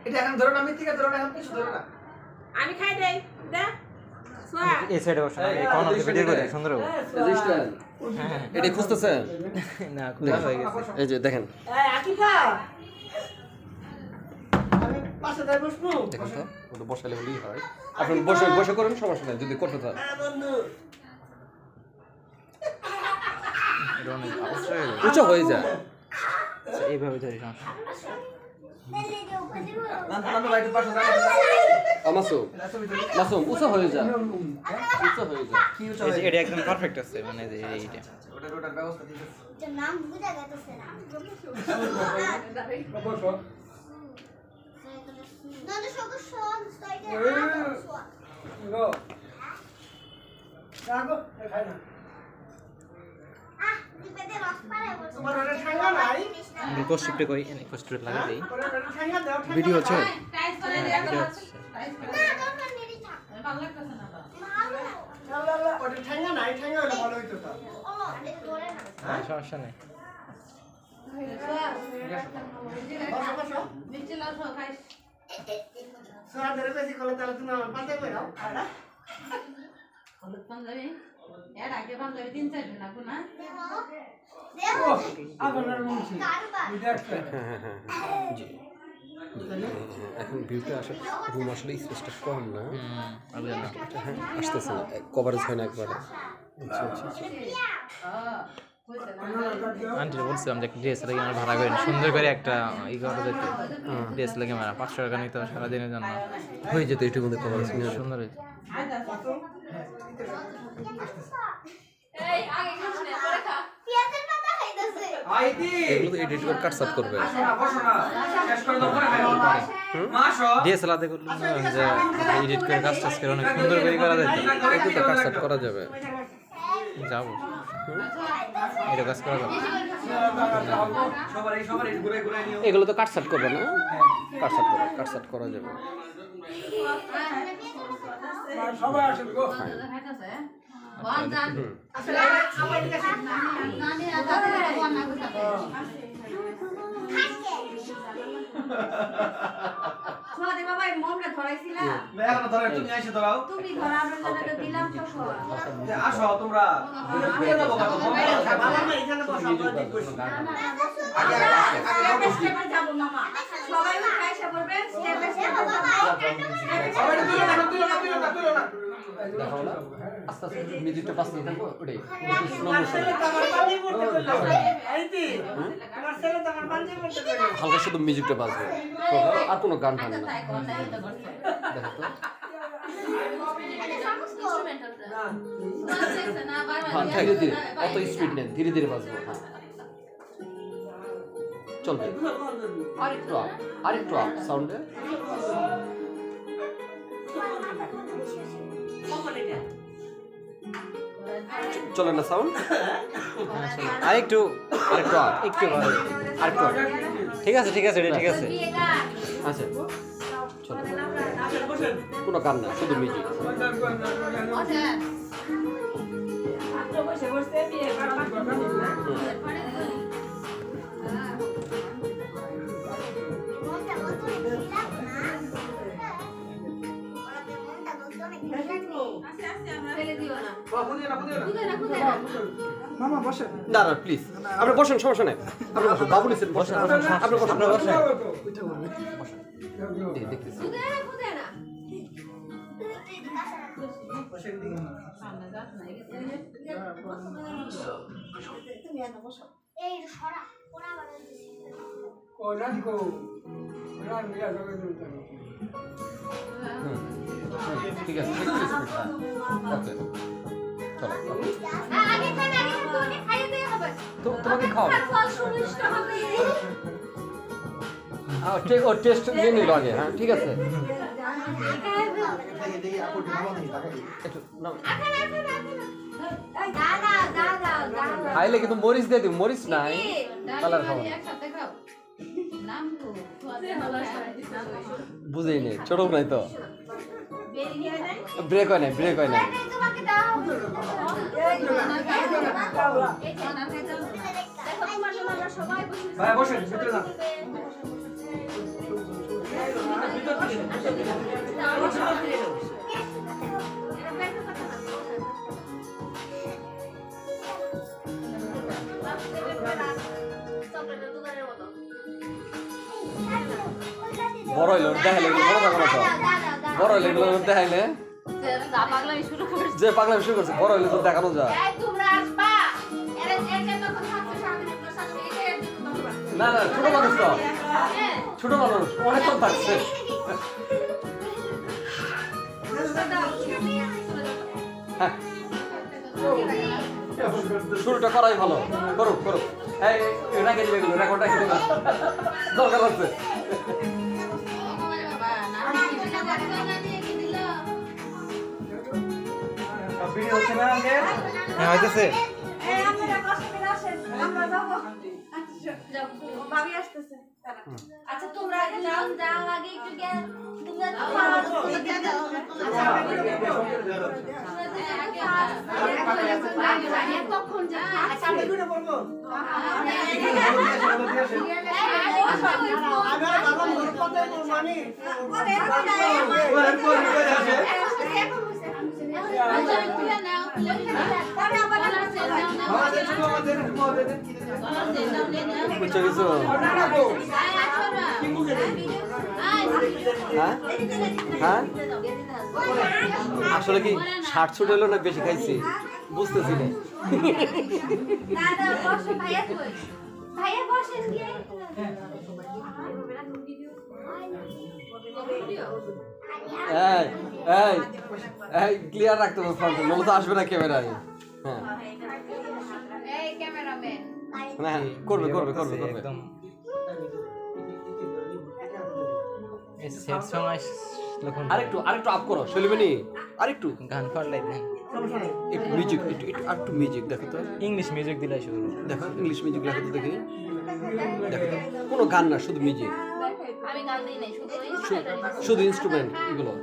এটা এখন ধরো না, আমি থেকে ধরো না, এখন কিছু ধরো না। আমি খাই দেই দা সোয়া এই সাইডে বসো এই কর্নার থেকে ভিডিও করে সুন্দর হবে এটা খুঁজতেছেন না খুলে হয়ে গেছে এই যে দেখেন এই আকিফা আমি পাশে যাই বসবো দেখেন তো ওটা বসালে বলেই হয় আপনি বসে বসে করেন সমস্যা নাই যদি করতে চান বন্ধু এটা অনেক অবশ্যই উঁচু হয়ে যায় এইভাবে ধরে সমস্যা আমি বাইরে পাশে যাই। মাসুম উঁচু হয়ে যায় উঁচু হয়ে যায় কি উঁচু এই হয়? যে এটা একদম পারফেক্ট আছে মানে যে এইটা ওটার ব্যবস্থা ঠিক আছে। নাম বুঝা গেছে না নন্দ সগো শোন স্টাইকে আহ দিবেতে রস পারে বলছো তোমার ওটা ঠাঙ্গা নাই আমি কষ্টটা কই এনে কষ্টটা লাগা দেই ওটা ঠাঙ্গা দাও ভিডিও আছে টাইস করে দেয়া না দরকার নেই থাক ভালো লাগতেছে না ভালো আল্লাহ ওটা ঠাঙ্গা নাই ঠাঙ্গা হলে ভালো হইতো তো ও এটা ধরে না সমস্যা নাই নিচে লাসো খাইস সোয়া ধরে বেশি কলে তাহলে তুমি আমার পাশে বই দাও হলুদ পাঞ্জাবি এর আগে পাঞ্জাবি 3-4 দিন লাগবে না দেখো আগুনের মুন্সি কারবার জি এখন ভিউটা আসে রুম আসলে স্পেসটা কম না হ্যাঁ আসতেছে না কভারেজ হয় না একবারে আচ্ছা আচ্ছা আন্টি বলছিলাম যে ডিএসএলআর ক্যামেরা ভাড়া করেন সুন্দর করে একটা ই করা যেত ডিএসএলআর ক্যামেরা 500 টাকা নিতে সারাদিনের জন্য হয়ে যেত এটার মধ্যে কভারেজ নিয়ে সুন্দর হয়েছে এই আগে খাস না পরে খা পেঁয়াজের পাতা খাইতেছে আইতি এগুলো তো এডিট করে কাট সাট করবে বসো না শেষ করে দাও পরে খাইও মাসো ডিএসএলআর তে করলে যে এডিট করে কাজ টাজ করে অনেক সুন্দর করে করা যেত এগুলো তো কাট সাট করা যাবে যাবো এটা কাজ করা যাবে সবার এই ঘুরে ঘুরে নিও এগুলো তো কাট সাট করবে না কাট সাট করা যাবে সবাই আসেন গো আসলে আমার কাছে নানি আদা বন্না কথা সোয়া দে বাবা মোমটা ধরাইছিলা এখন ধরে তুমি আইসে ধরাও তুমি ধরানোর জন্য তো দিলাম তো সোয়া আসো তোমরা দিয়ে দাও বাবা বাবা মা এখানে বসো আমরা ঠিক করছি আগে স্টেপ যাব মামা সবাই খাইছে বলবে স্টেপ স্টেপ সবাই তুলো না আস্তে আস্তে মিউজিকটা পাস নিতে থাকবো ওটাই স্লো আমার মোশন ছেলে তো আমার পাঞ্জাবি পড়তে কইলো আইতি আমার ছেলে তো আমার পাঞ্জাবি পড়তে কইলো হালকা শুধু মিউজিকটা বাজবে আর কোনো গান টান না দেখো তো হ্যাঁ ধীরে ধীরে অত স্পিড নেই ধীরে ধীরে বাজবে হ্যাঁ চলবে আরেকটু আপ সাউন্ডে চলে না সাউন্ড আরেকটু আরেকটু আপ একটু আরেকটু আপ ঠিক আছে এটা ঠিক আছে আচ্ছা চলো কোনো গান না শুধু মিউজিক বসে বসে বিয়ে করা মামা বসে না প্লিজ আপনি বসেন সমস্যা নেই আপনি বসেন বাবু নিছেন বসেন আপনি বসেন দেখতেছি এই সরা ওরা বাড়ি ঠিক আছে ওকে চলো আগে তুমি খাইয়ে দিয়ে হবে তো তোমাকে খাওয়াবো ফল সুমিষ্ট হবে ও টেস্ট নিয়ে নিল আগে হ্যাঁ ঠিক আছে একটু নাও খাইলে কিন্তু মরিচ দিয়ে দিই মরিচ নাই কালার খাবো বুঝেই নেই ছোট নাই তো ব্রেক হয় নাই তোমাকে দাও ভাই বসেন ভিতরে যান বড় হইলো দেখাইলে বড় থাকো না বড় হইলে এগুলো দেখাইলে যে পাগলামি শুরু করছে বড় হইলে তো দেখানো যায় না না ছোট মানুষ তো ছোট মানুষ অনেকক্ষণ থাকছে শুরুটা করাই ভালো করুক করুক এই রেখে দিবে এগুলো রেকর্ড রেখে দিবে দরকার হচ্ছে হ্যাঁ হইতেছে আচ্ছা তোমরা যাও যাও আগে একটু জ্ঞান তোমরা কখন আচ্ছা আমি দূরে বলবো আসলে কি 60 ছুট হলো না বেশি খাইছি বুঝতেছি না ক্লিয়ার রাখতে হবে ফ্রন্টে নলে তো আসবে না ক্যামেরায় হ্যাঁ হ্যাঁ করবে করবে করবে করবে একদম এই সেট সং লখন আরেকটু আরেকটু আপ করো শৈলবেনি আরেকটু গান পাল্টাই দেন একটু মিউজিক একটু একটু আরেকটু মিউজিক দেখো তো ইংলিশ মিউজিক দিলাই শুরু দেখো ইংলিশ মিউজিক দেখো তো দেখি দেখো তো কোনো গান না শুধু মিউজিক আমি গান দিই নাই শুধু ইনস্ট্রুমেন্ট এগুলো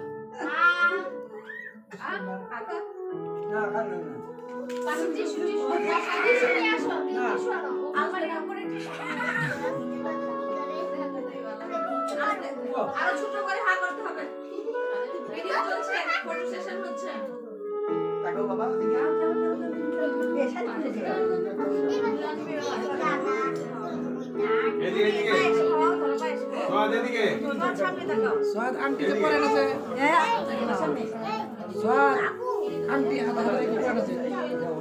আরো ছোট করে হা করতে হবে ভিডিও চলছে ফটো সেশন হচ্ছে দেখো বাবা এদিকে এদিকে সোয়াদ এদিকে সোয়াদ আন্টি তো পরে আছে সোয়াদ আন্টি হাতে হাতে কি পরে আছে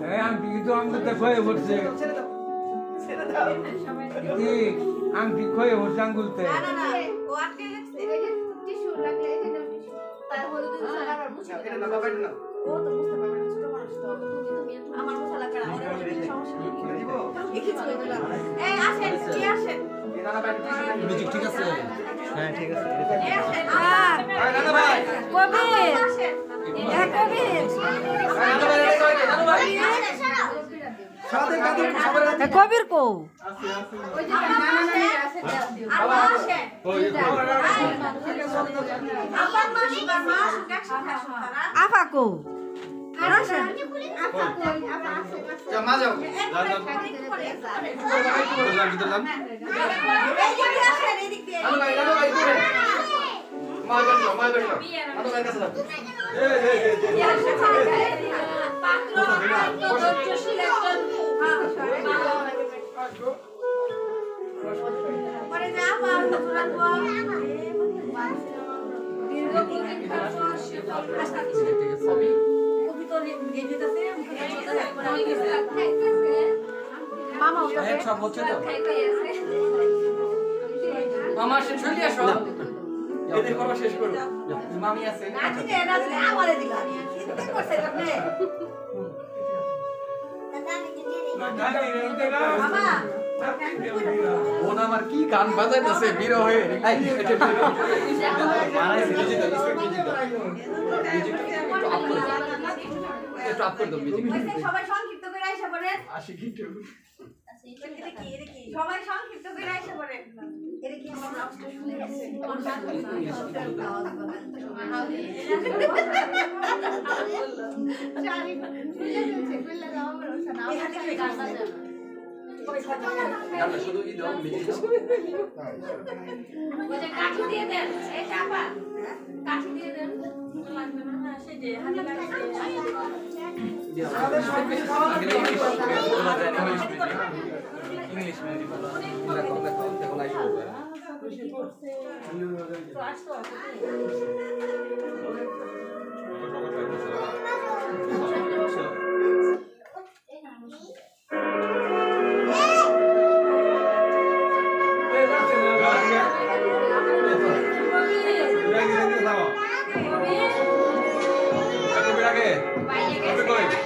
এই আংটি তো আঙ্গুতে খয়ে পড়ছে কি আংটি খয়ে পড়ছে আঙ্গুলতে না না না ও আটকে গেছে টিস্যু লাগলে এখানে টিস্যু তারপরে দুটো সারা মুছে এটা না বাবা এটা না ও তো বুঝতে পারবে না ছোট মানুষ তো আমার মশলা লাগা ওর সমস্যা নেই একই চলে দিলাম এই আসেন কি আসেন এটা না ভাই মিউজিক ঠিক আছে হ্যাঁ ঠিক আছে এই আসেন ভাই নানা ভাই কবির আসেন এ কবির নানা ভাই এটা কই নানা ভাই সাথে কাদের সবার এ কবির কো ওই যে বাবা আসেন ওই আবার মাস একসাথে আসুন তারা আপা কো আসেন যা মা যাও যাও যাও যাও যাও এইদিকে আসেন এইদিকে নানা ভাই করে মা যাও নানা ভাই কাছে যাও পরে যা আবার রাখবো মামা এক সব হচ্ছে তো মামা শেষ হয়ে আসো এদের করবা শেষ করো মামি আছে আমারে দিলাম করছে আপনি মামা বোন আমার কি গান বাজাইতেছে বিরো হয়ে এই এটা একটু আপ করে দাও মিউজিক সবাই সংক্ষিপ্ত করে আইসা পড়েন আসি কিন্তু সবাই সংক্ষিপ্ত করে আইসা পড়েন এটা কি আমার আওয়াজটা শুনে গেছে আমরা শুধু ই দাও মিজি দাও ওই যে কাঠি দিয়ে দেন এই চাপা কাঠি দিয়ে দেন লাগবে না হ্যাঁ সেই যে হাতে কাঠি দিয়ে আমাদের সব কিছু খাওয়া ইংলিশ মিডিয়াম দেখো দেখো দেখো লাইভ হবে তো আসতো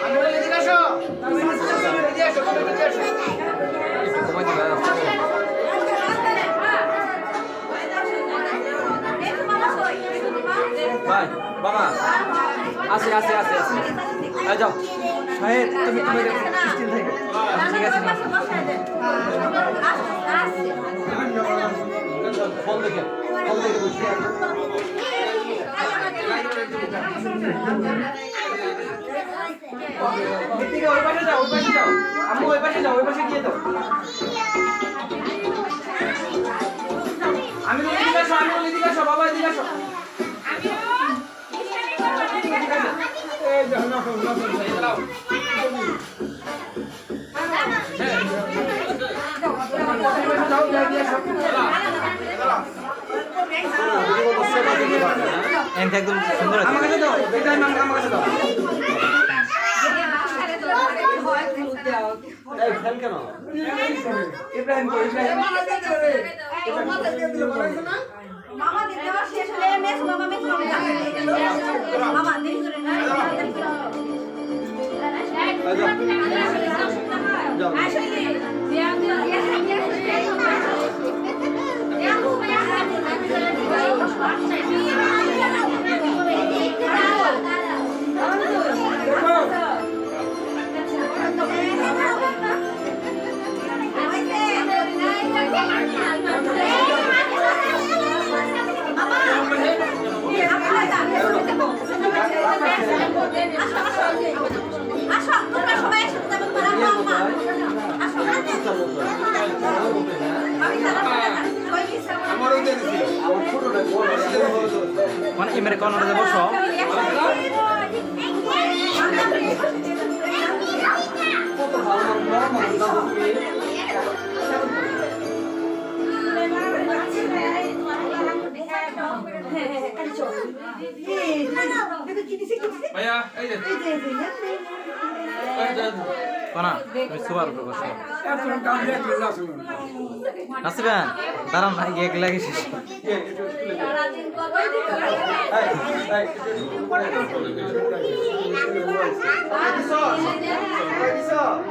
আমি বলে এদিকে আসো তাহলে এদিকে আসো এদিকে আসো কমাই দিবা ভাই বাবা আছে আছে আছে আছে এই যাও শাহেদ তুমি তুমি স্টিল থেকে ঠিক আছে ফোন দেখে বুঝছি এদিকে ওই পাশে যাও আম্মু ওই পাশে যাও ওই পাশে গিয়ে দাও আমি বলে এদিকে আসো বাবা এদিকে আসো এই যাও না চালাও যাও এদিকে আসো এনটা একদম সুন্দর আছে আমাকে দাও এটা আমাকে কাছে দাও এই ফ্যান কেন ইব্রাহিম কো ইব্রাহিম মামা দিতে দেওয়া শেষ হলে মেস মামা মামা দেরি করে না মানে এমরে কোন ওটা বসো ভাইয়া এই যে কোনা তুমি সুপার উপরে বসো এখন কাম দিয়ে চলে আসুন আসবেন দাঁড়ান ভাই এক লাগে শেষ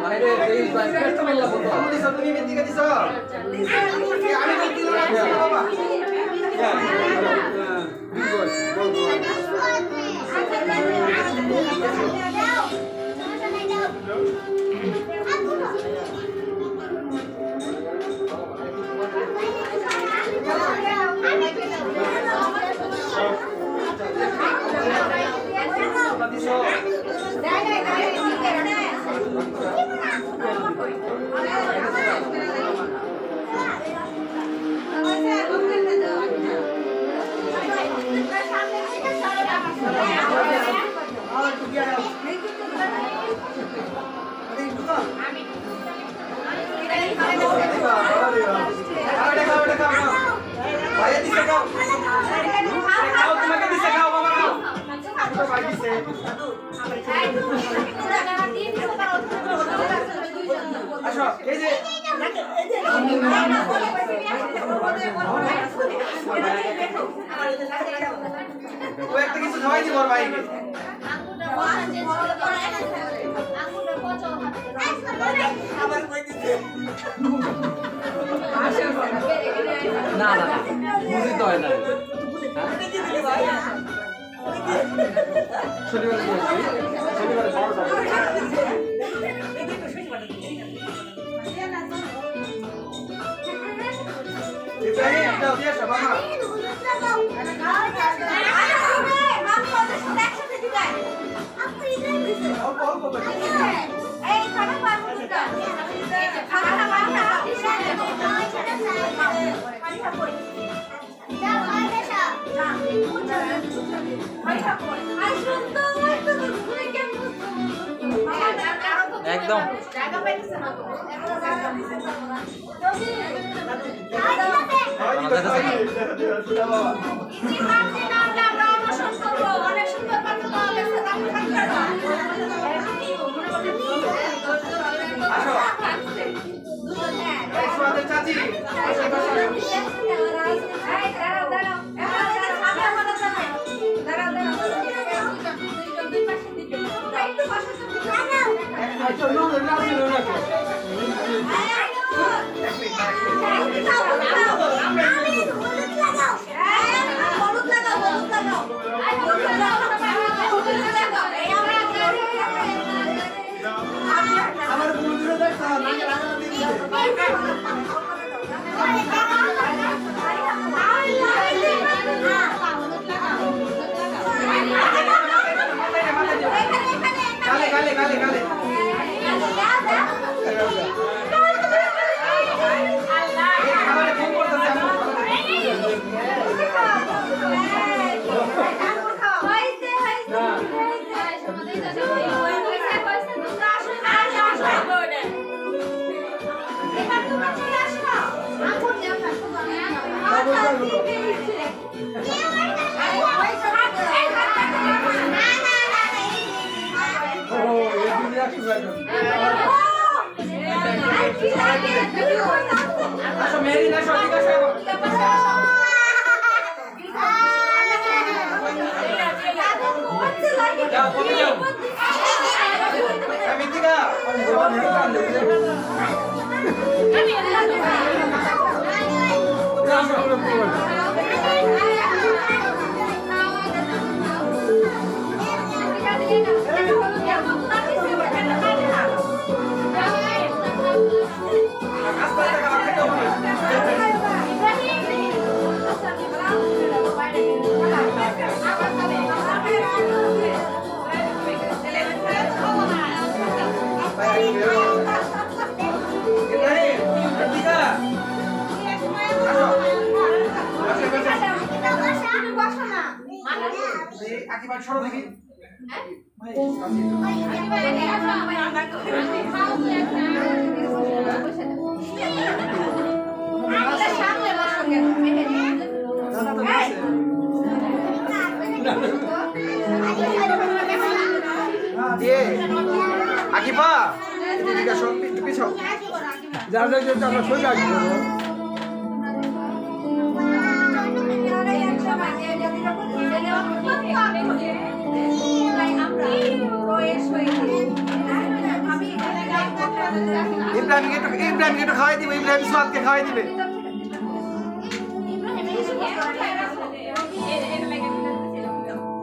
বাইরে এই বাইরে তো মেলা বন্ধ তুমি এদিকে দিছো আমি বলতে বাবা আসো এই যে ও একটা কিছু খাওয়াই দিব ভাইকে আবার কই দিতে না না বুঝি তো হয় না শনিবারে শনিবারে ইব্রাহিম দাও দিয়ে সব বাবা অল্প অল্প একদম চাচি আমার বন্ধুরা দেখো গালে গালে গালে আকিফা এদিকে আসো একটু পিছাও যা যা যা আমরা সরে আসি ইব্রাহিমকে একটু খাওয়াই দিবে ইব্রাহিম সুয়াদকে খাওয়াই দিবে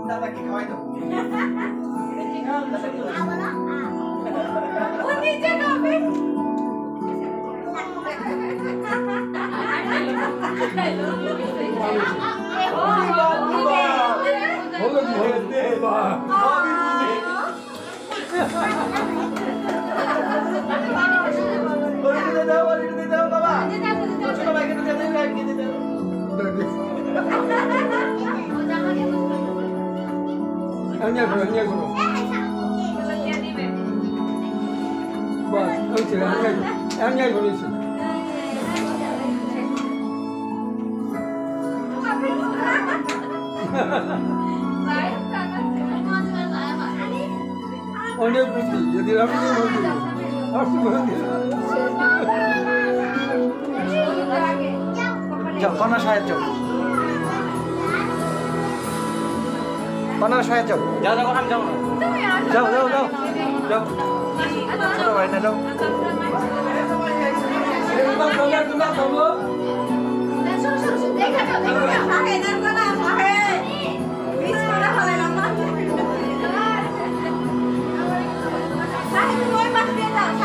দাদাকে খাওয়াই দাও অনেক বুদ্ধি যদি আমি যাও কনা সাহেব যাও কনা সাহেব যাও যাও যাও আমি যাবো না যাও যাও যাও যাও ছোট ভাই না যাও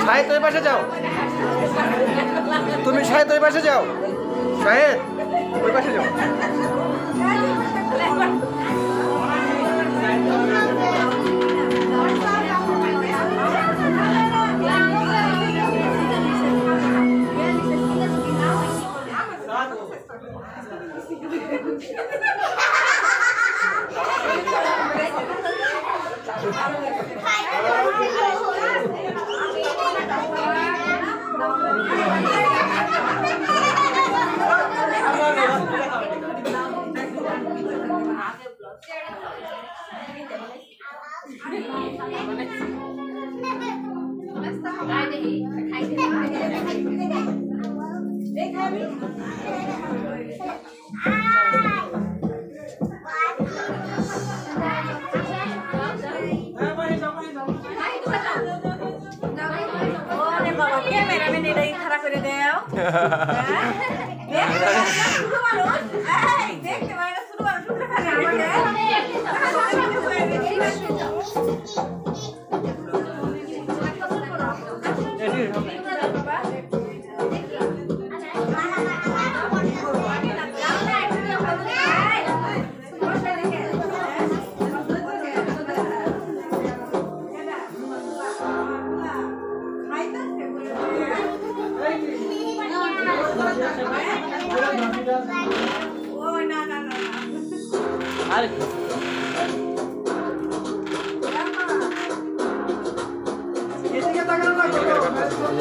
শাহেদ ওই পাশে যাও তুমি শাহেদ ওই পাশে যাও শাহেদ ওই পাশে যাও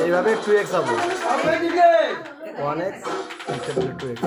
এইভাবে 2x হবে অনেক 2x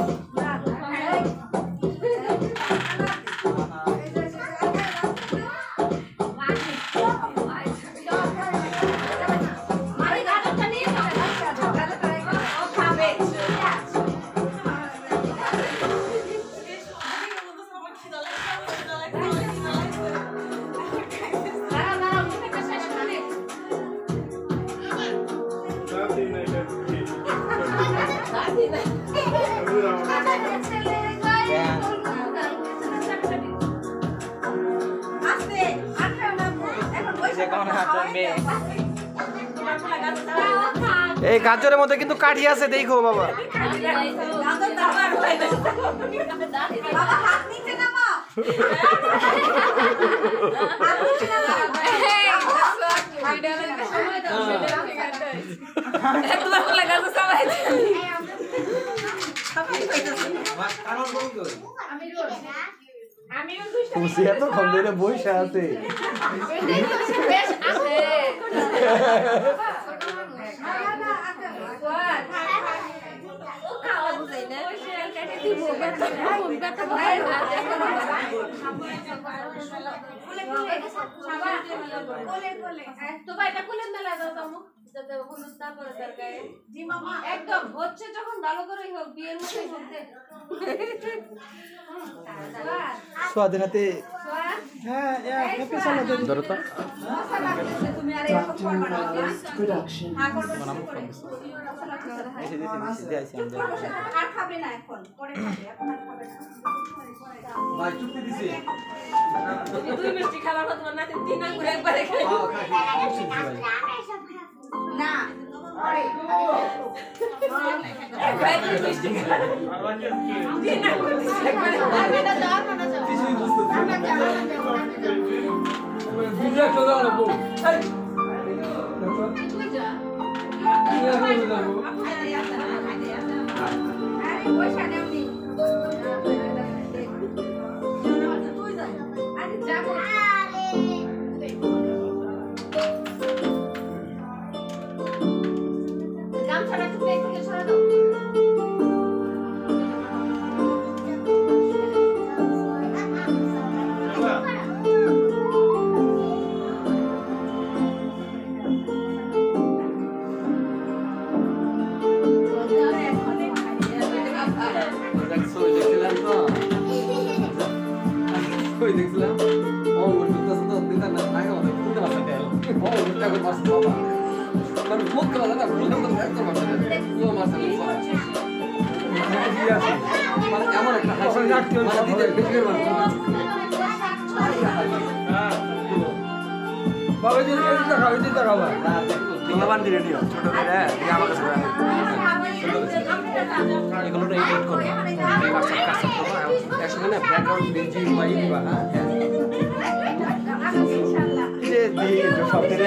এই গাজরের মধ্যে কিন্তু কাঠি আছে দেখো বাবা খুশি এত কম দিনে বসে আছে একদম হচ্ছে যখন ভালো করে হোক বিয়ের মতোই করতে স্বাদের হাতে হ্যাঁ হ্যাপি চলো ধরো তো তুমি আর এরকম করবে না প্রোডাকশন আর খাবে না এখন পরে খাবে এখন আর খাবে না ভাই চুক্তি দিছি দুই মিষ্টি খাবার হতো না তিন আঙ্গুর একবারে খাই না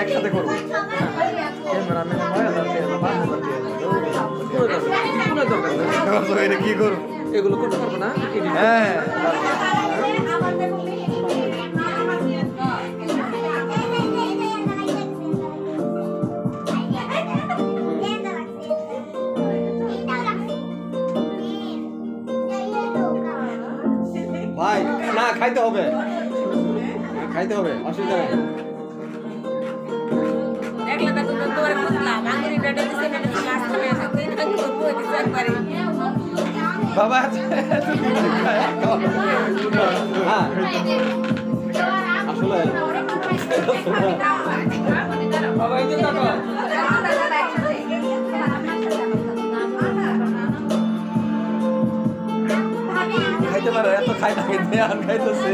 একসাথে করবো কি করবো এগুলো করতে পারবো না edit? হ্যাঁ আবার দেখো ভাই না খাইতে হবে অসুবিধা নেই দেখলে না তুমি তোমার বুঝলাম আঙ্গুরি ডেটে দিছে না লাস্ট হয়ে গেছে তুই না করবো দিছে একবারে বাবা হ্যাঁ আসলে বাবা এই যে দেখো খাইতে পারে এত খাই না খেতে আর খাইতেছে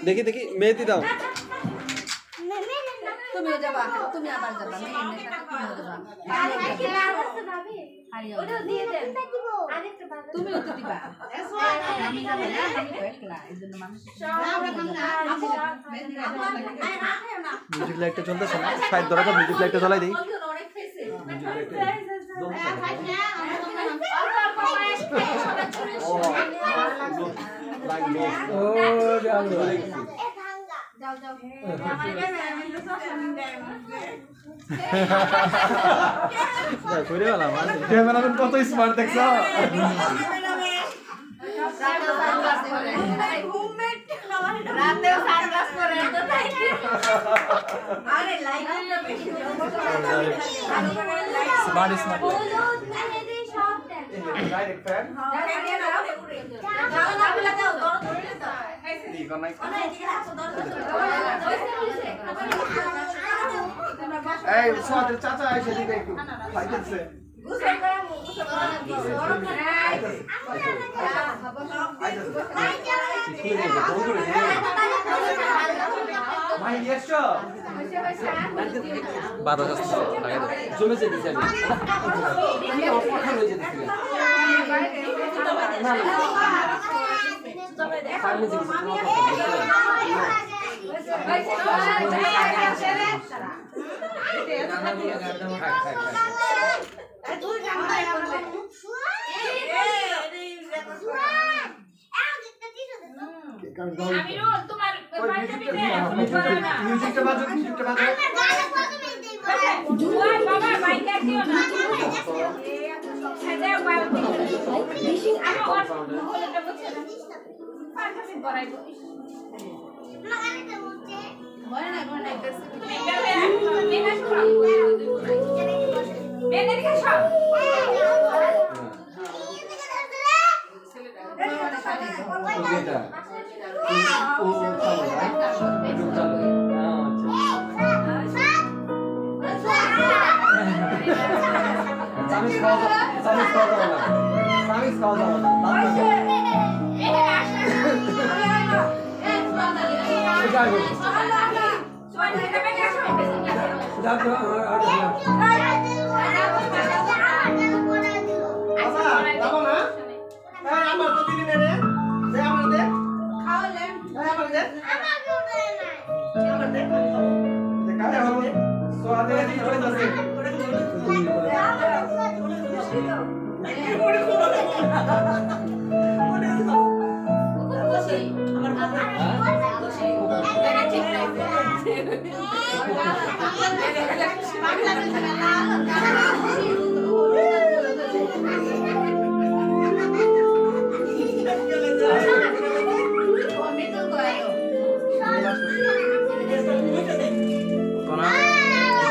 দেখি দেখি মেহেদি দাও তুমি যাবা তুমি আবার যাবা মেয়ের সাথে তুমি যাবা ওটা দিয়ে দেন তুমিও তো দিবা আমি যাবো না আমি তো একলা এইজন্য মানুষ মিউজিক লাইটটা চলতেছে না সাইড ধরে তো মিউজিক লাইটটা জ্বালাই দিই অনেক খাইছে ও যাও করে গেলাম ক্যামেরাম্যান কত স্মার্ট দেখছো রাতেও সানগ্লাস পরে আরে light smart smart direct fan এই সোয়াদের চাচা এসে দিবে একটু খাইতেছে ভাই এসছো বাতাস আসছে লাগাই দাও জমে যেতেছি আমি অপরাধ হয়ে যেতেছি না সামনে আমিরুল তোমার মিউজিকটা বাজো জুয়ান বাবা বাইকে দিও না দাও বাবা আমি ওর হলটা বলছি না পাঁচটা বড়াইবো আমার তো দিলি রে দে আমার দে খাওয়ালে আমার দে আমার দে কারে হবে সোয়াদে দি চলতেছে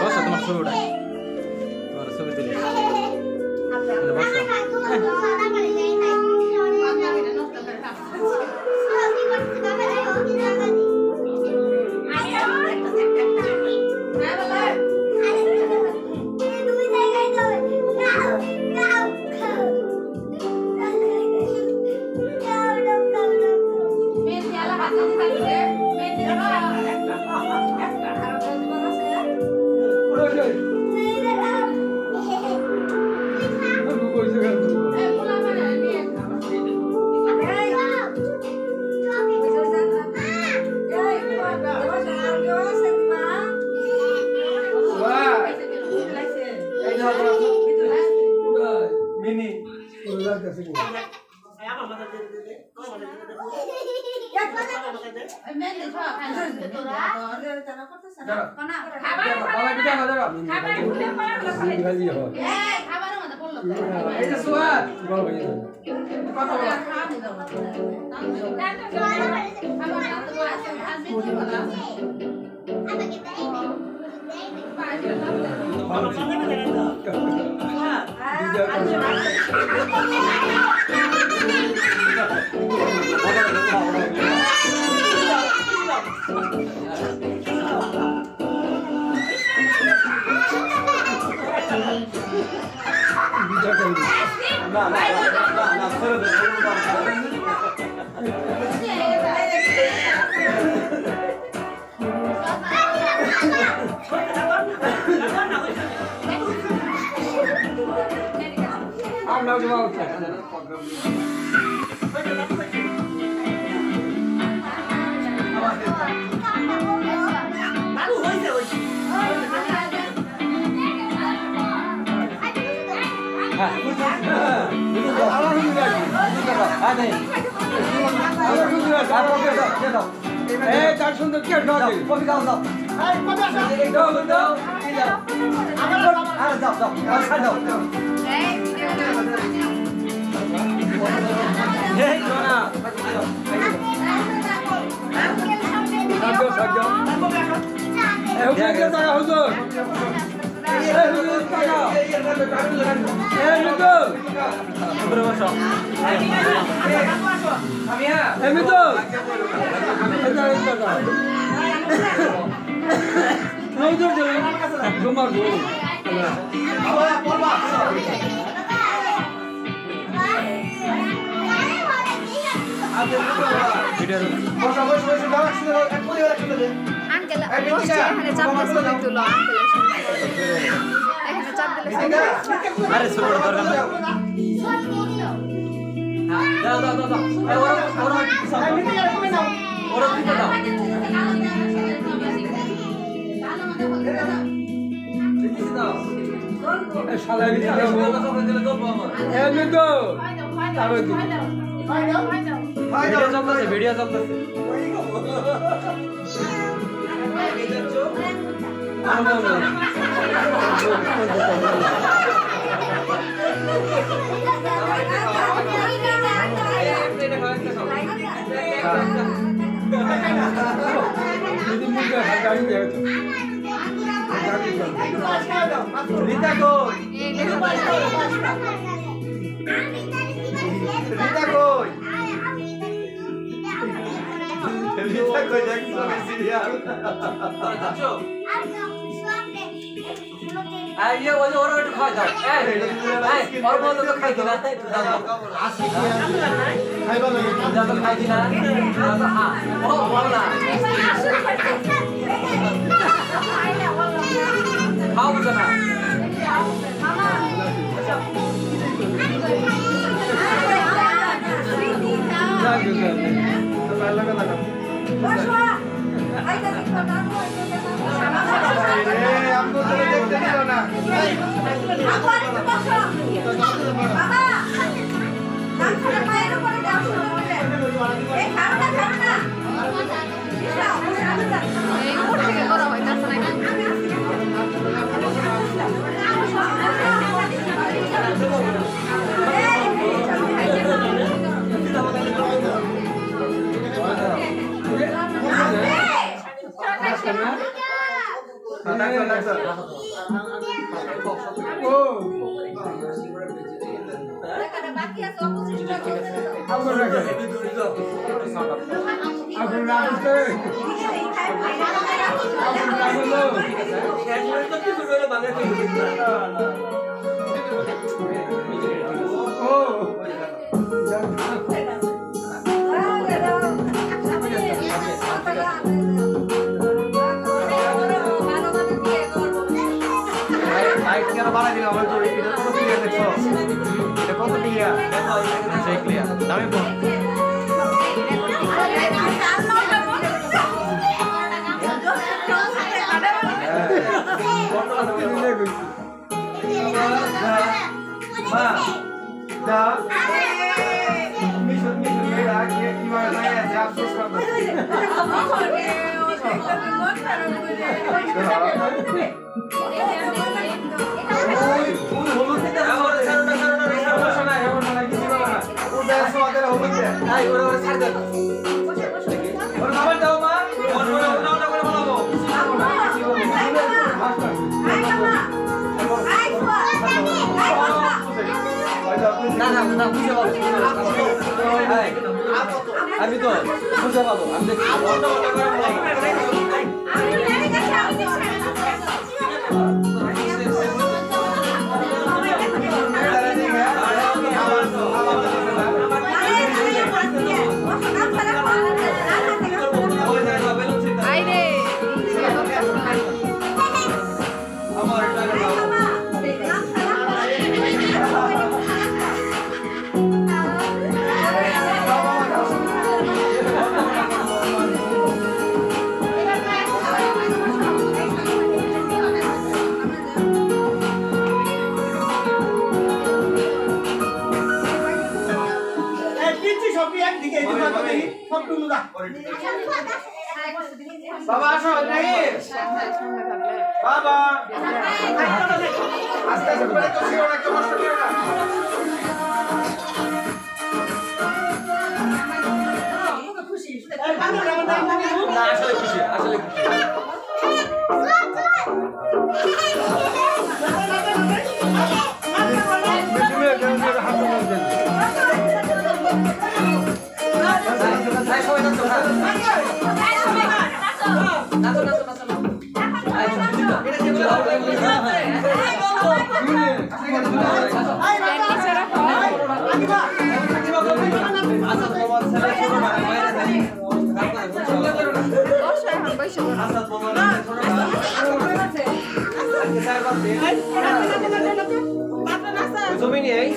বসো তোমার ছবি ওটা তোমার ছবি তুলি বাবা বিটা না দাও ভাজি হয় এই যে সুয়াদ বড় ভাই কথা বলো না না না ছেড়ে দে আমরা জমা হচ্ছে বাবু হইছে হইছে তার সুন্দর কি দাও কবি দাও দাও আঙ্কেল বসছে এখানে চাপ দিয়ে ছবি তুলো আঙ্কেলের সাথে এখানে চাপ দিলে আরে সুবড় দরকার না দাও দাও দাও দাও ওরা দিতে দাও দিতে দাও শালা ভিতরে দিলে চলবো আমার এমনি তো ভিডিও চলতেছে ভিডিও চলতেছে রিতা কই রিতা কই রিতা কই দেখছো সিরিয়াল আইয়ে ওই ওরা একটু খাই দাও এই ওর বলতে তো খাই দিনা আসি খাইবা লাগে যা তো খাই দিনা হ্যাঁ ও বলো না খাও বুঝো না हमको तो देखते नहीं हो ना এই উপর থেকে করা হইতাছে নাকি দামি phone Da. Mission, mira, que iba a ganar ya. আমি তো বুঝে পাবো আমি দেখি বাবা আসো নাকি বাবা আস্তে আস্তে করে তো শিও না একটু কষ্ট করো না খুশি না আসলে খুশি জমিনি এই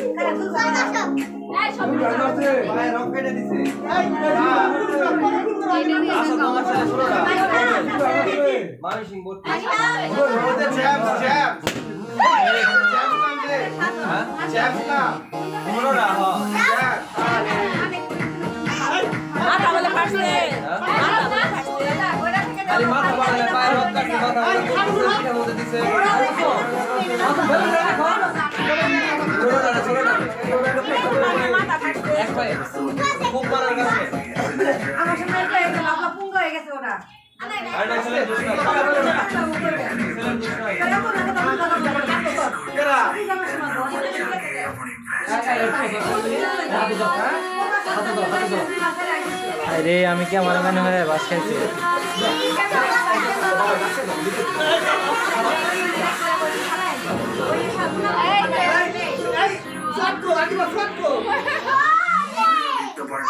अरे আমি কি আমার মনে হয় বাস খাইছি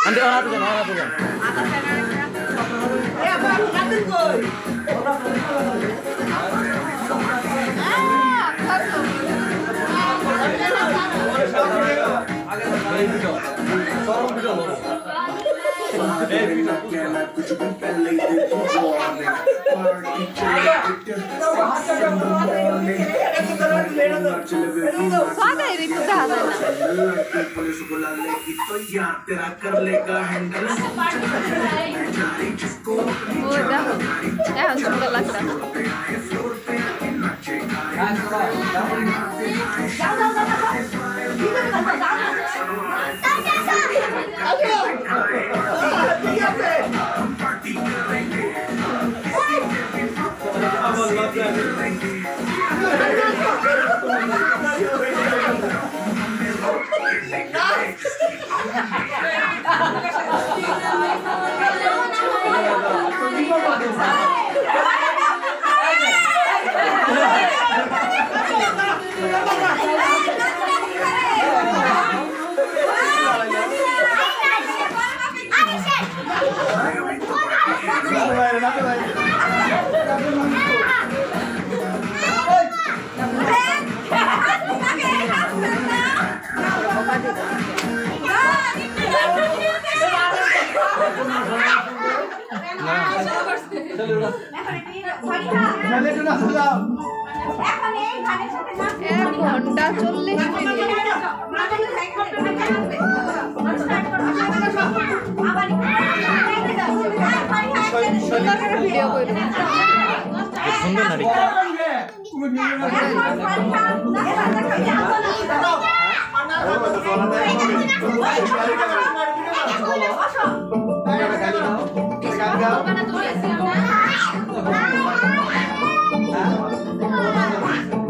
Ande orang tu kan. ঘন্টা 40 মিনিট ভিডিও করব সুন্দর নারী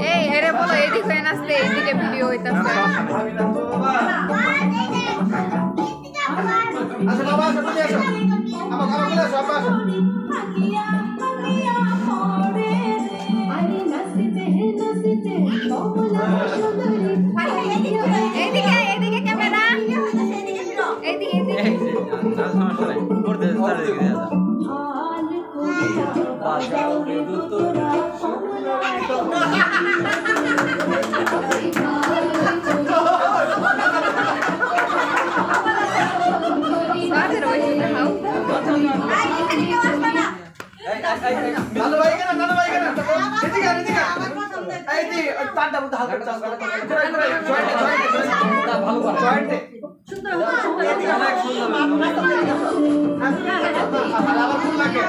এই এরে বলো এদিক হয়ে নাচতে এদিকে ভিডিও হইতাছে আচ্ছা বাবা আসো তুমি আসো আমার বলে আসো আব্বা আসো এইদিকে এইদিকে ক্যামেরা এইদিকে এইদিকে সমস্যা নাই করতে তাড়াতাড়ি দিয়ে দাও সাদের ওই হাউ নানু ভাই কেন এদিকে এই দি তারটা মধ্যে হালকা চাষ করে জয়েন্টে ভালো করে জয়েন্টে সুন্দর এদিকে অনেক সুন্দর আবার ফুল লাগে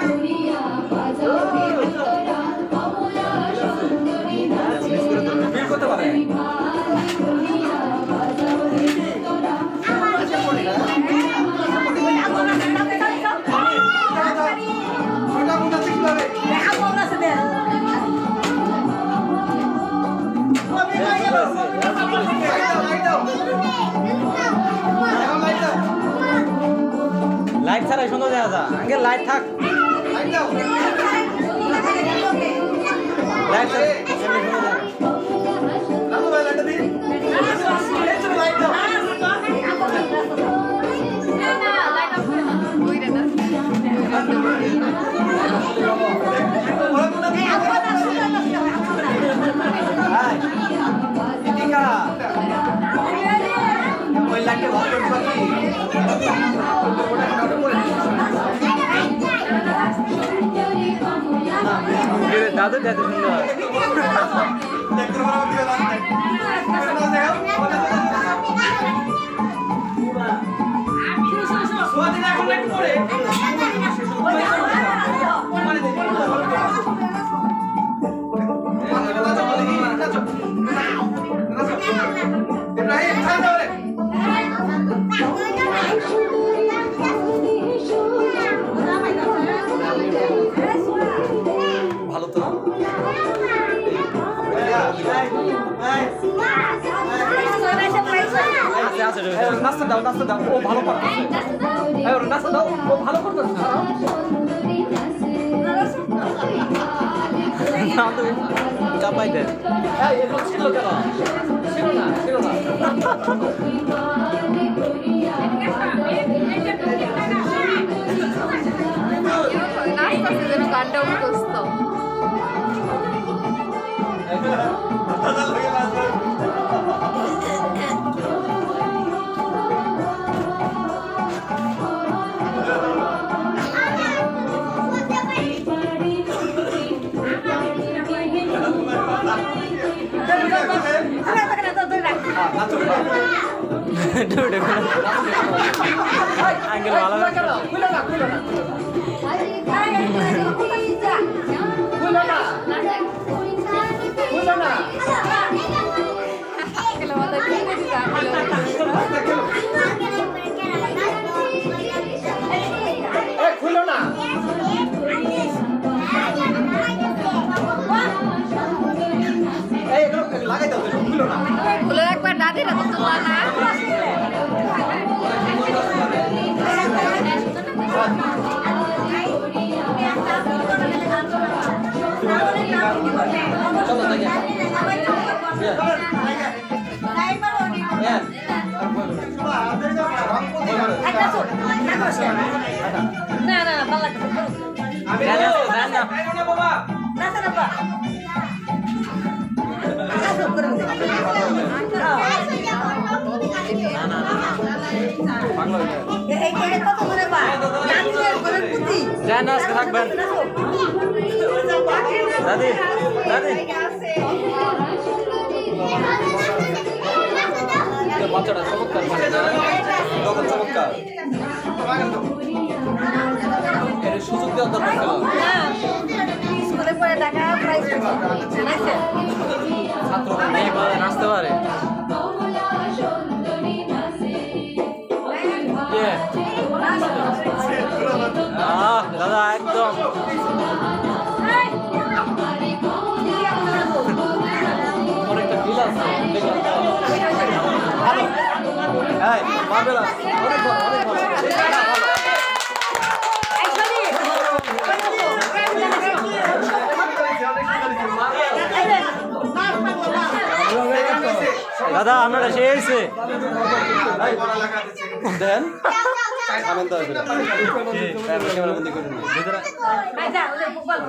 ফিল করতে পারে লাইট ছাড়াই সুন্দর দেখা যায় আগে লাইট থাক লাইট দাদু দাদু সুন্দর ভালো তো নাস্তা দাও ও ভালো করতেছে নাস্তা দাও ও ভালো করতেছে চাপাই দেন এগুলো ছিল কেন ছিল না নাচতেছে যেন গানটা মুখস্থ আঙ্কেল ভালো খুলো না লাগাই দাও খুলো না খুলে একবার দাদিরা তো তোলা না যান আজকে থাকবেন দাদি দাদি বাচ্চাটা চমৎকার চমৎকার সুযোগ দেওয়ার দরকার ছিল স্কুলে পড়ে টাকা প্রাইজ জানাইছে ছাত্র এইভাবে নাচতে পারে দাদা একদম অনেকটা ফিল আছে ভালো হ্যাঁ মার্বেলাস অনেক ভালো অনেক ভালো দাদা আপনারা সে হয়েছে দেন আমেন তো ক্যামেরা বন্দি করে আই যা ওদের ফুটবল